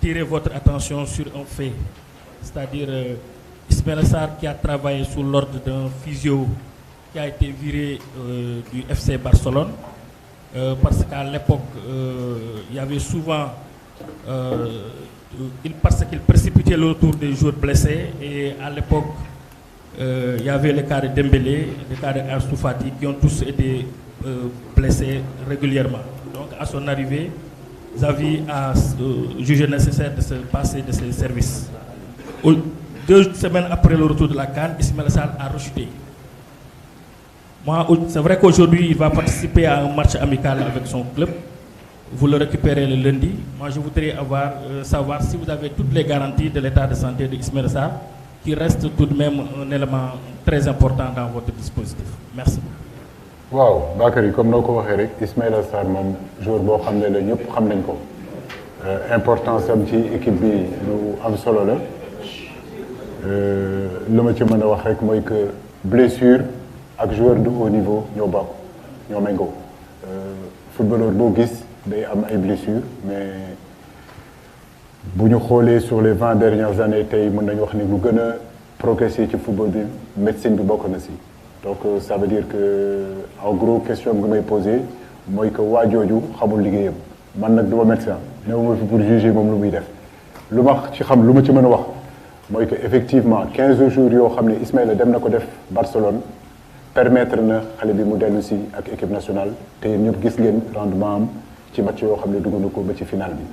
attirer votre attention sur un fait, c'est-à-dire Ismaïla Sarr qui a travaillé sous l'ordre d'un physio qui a été viré du FC Barcelone, parce qu'à l'époque, il y avait souvent, parce qu'il précipitait le retour des joueurs blessés, et à l'époque, il y avait le cas de Dembélé, le cas de Ansu Fati, qui ont tous été blessés régulièrement. Donc à son arrivée, Xavi a jugé nécessaire de se passer de ses services. 2 semaines après le retour de la CAN, Ismaïla Sarr a rechuté. Moi, c'est vrai qu'aujourd'hui, il va participer à un match amical avec son club. Vous le récupérez le lundi. Moi, je voudrais savoir si vous avez toutes les garanties de l'état de santé de Ismaïla Sarr, qui reste tout de même un élément très important dans votre dispositif. Merci. waaw Bakary comme noo ko waxee rek Ismaïla Sarr moom joueur boo xam ne la ñëpp xam nañ ko importance am ci équipe bi lu am solo la li ma ci mën a wax rek mooy que blessure ak joueur de haut niveau ñoo bokk ñoo méngoo footballeur boo gis day am ay blessure mais bu ñu xoolee sur les 20 dernières années tey mën nañu wax ni lu gën a progressé ci football bi médecine bi bokk na si. Donc ça veut dire que en gros question bi nga may posé mooy que waa jooju xamul liggéeyam man nag du ma médecin néewuma fi pour juger moom lu muy def lu ma ci xam lu ma ci mën a wax mooy que effectivement 15 jours yoo xam ne Ismaïla dem na ko def Barcelone permettre na xale bi mu dellu si ak équipe nationale te yéen ñëpp gis ngeen rendement am ci match yoo xam ne dugg na ko ba ci final bi.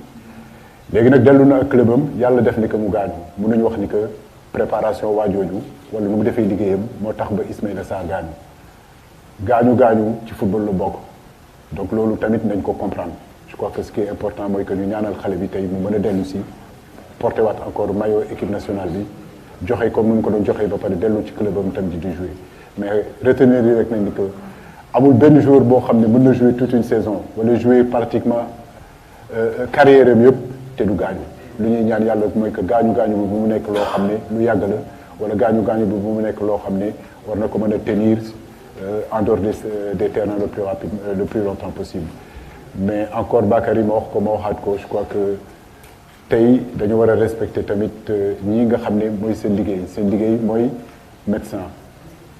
léegi nag dellu na ak clubam yàlla def ni que mu gaañu mun nañu wax ni que préparation waa jooju wala nu mu defee liggéeyam moo tax ba Ismaïla Sarr gaañu ci football la bokk donc loolu tamit nañ ko comprendre je crois que ce qui est important mooy que ñu ñaanal xale bi tey mu mën a dellu si porté waat encore maillot équipe nationale bi joxe comme nu mu ko doon joxe ba pare dellu ci clubam tam di jouer mais retenir yi rek nañ ni que amul benn joueur boo xam ne mën na jouer toute une saison wala jouer pratiquement carrière am yëpp te du gaañu lu ñuy ñaan yàlla mooy que gaañu bi bu mu nekk loo xam ne lu yàgg la wala gaañu bi bu mu nekk loo xam ne war na ko mën a tenir en dehors des terrains le plus longtemps possible mais encore Bakary ma wax ko ma waxaat ko je crois que tey dañu war a respecter tamit ñii nga xam ne mooy seen liggéey mooy médecin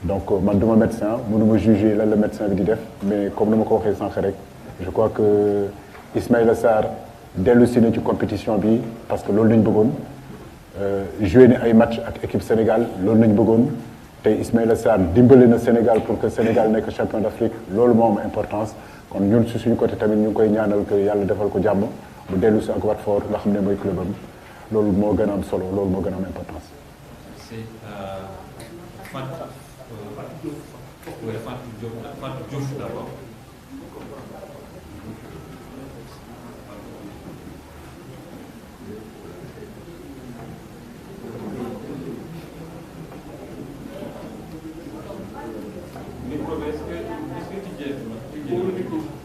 donc man duma médecin mënuma juger lan la médecin bi di def mais comme ni ma ko waxee sànq rek je crois que Ismaïla Sarr dellu si na ci compétition bi parce que loolu lañ bëggoon joué ni ay match ak équipe Sénégal loolu lañ bëggoon tey Ismaïla Sarr dimbali na Sénégal pour que Sénégal nekk champion d'Afrique loolu moo am importance kon ñun si suñu côté tamit ñu ngi koy ñaanal que yàlla defal ko jàmm mu dellu si ak Watford nga xam ne mooy club am loolu moo gën a am solo loolu moo gën a am importance. C'est Fatou Diouf d'abord. Est-ce que tu